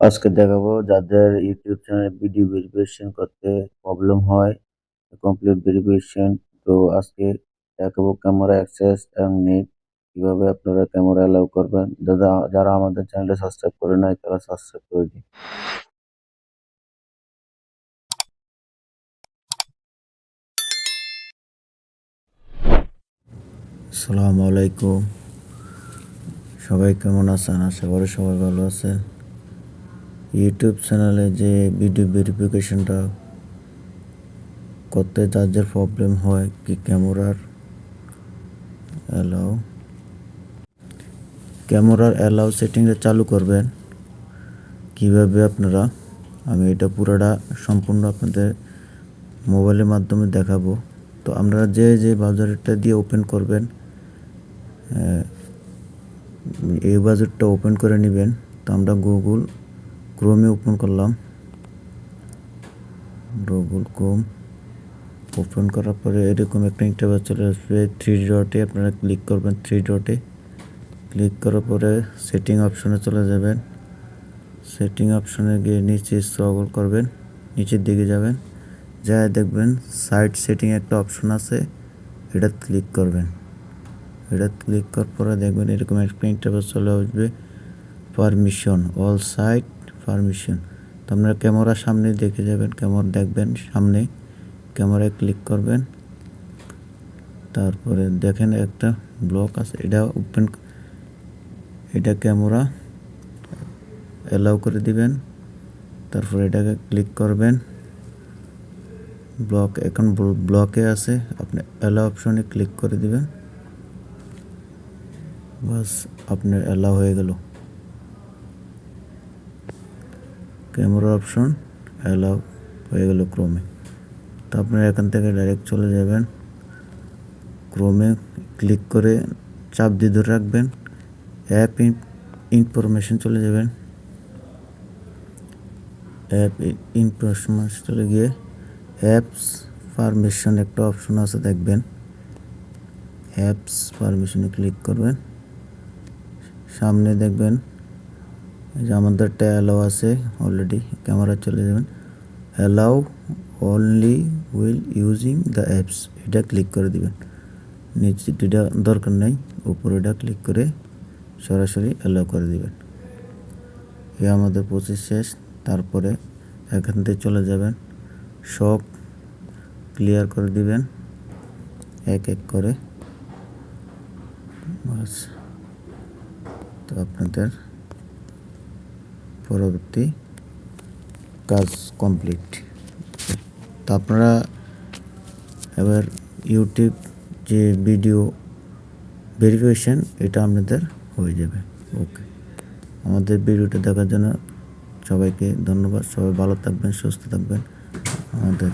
আজকে দেখাবো যাদের ইউটিউব চ্যানেলে ভিডিও ভেরিফিকেশন করতে প্রবলেম হয়, কমপ্লিট ভেরিফিকেশন। তো আজকে দেখাবো ক্যামেরা অ্যাক্সেস এবং নেট কিভাবে আপনারা ক্যামেরা অ্যালাউ করবেন। দাদা যারা আমাদের চ্যানেলটা সাবস্ক্রাইব করে নাই তারা সাবস্ক্রাইব করে দিন। আসসালামু আলাইকুম, সবাই কেমন আছেন? আশা করি সবাই ভালো আছেন। ইউটিউব চ্যানেলে যে ভিডিও ভেরিফিকেশনটা করতে যার প্রবলেম হয় কি ক্যামেরার অ্যালাউ সেটিংটা চালু করবেন কিভাবে আপনারা, আমি এটা পুরোটা সম্পূর্ণ আপনাদের মোবাইলের মাধ্যমে দেখাবো। তো আপনারা যে ব্রাউজারটা দিয়ে ওপেন করবেন, এই ব্রাউজারটা ওপেন করে নেবেন। তো আমরা গুগল ক্রোমে ওপেন করলাম। গুগল ক্রোম ওপেন করার পরে এরকম একটা ইন্টারফেস চলে আসবে। থ্রি ডটে আপনারা ক্লিক করবেন। থ্রি ডটে ক্লিক করার পরে সেটিং অপশনে চলে যাবেন। সেটিং অপশনে গিয়ে নিচে স্ক্রল করবেন, নিচের দিকে যাবেন, যা দেখবেন সাইট সেটিং একটা অপশন আছে, এটা ক্লিক করবেন। এটা ক্লিক করার পরে দেখবেন এরকম একটা ইন্টারফেস চলে আসবে, পারমিশন, অল সাইট পারমিশন। তো আপনারা ক্যামেরার সামনে দেখে যাবেন, ক্যামেরা দেখবেন সামনে, ক্যামেরায় ক্লিক করবেন। তারপরে দেখেন একটা ব্লক আছে, এটা ওপেন, এটা ক্যামেরা অ্যালাউ করে দিবেন। তারপরে এটাকে ক্লিক করবেন। ব্লক এখন ব্লকে আছে, আপনি অ্যালাউ অপশনে ক্লিক করে দিবেন। বাস আপনার অ্যালাউ হয়ে গেল, ক্যামেরা অপশন অ্যালাউ হয়ে গেল ক্রোমে। তো আপনারা এখান থেকে ডাইরেক্ট চলে যাবেন ক্রোমে, ক্লিক করে চাপ দিয়ে ধরে রাখবেন, অ্যাপ ইনফরমেশন চলে যাবেন। অ্যাপ ইনফরমেশন চলে গিয়ে অ্যাপস পারমিশন একটা অপশন আছে দেখবেন, অ্যাপস পারমিশনে ক্লিক করবেন। সামনে দেখবেন যে আমাদেরটা অ্যালাউ আছে অলরেডি, ক্যামেরা চলে যাবেন, allow only will using the apps, এটা ক্লিক করে দিবেন। নিচে দুটা দরকার নেই, উপরে এটা ক্লিক করে সরাসরি অ্যালাউ করে দিবেন। এ আমাদের প্রসেস শেষ। তারপরে এখান থেকে চলে যাবেন, সব ক্লিয়ার করে দিবেন এক এক করে। বাস, তো আপনাদের পরবর্তী কাজ কমপ্লিট। তো আপনারা এবার ইউটিউব যে ভিডিও ভেরিফিকেশন, এটা আপনাদের হয়ে যাবে। ওকে, আমাদের ভিডিওটা দেখার জন্য সবাইকে ধন্যবাদ। সবাই ভালো থাকবেন, সুস্থ থাকবেন। আমাদের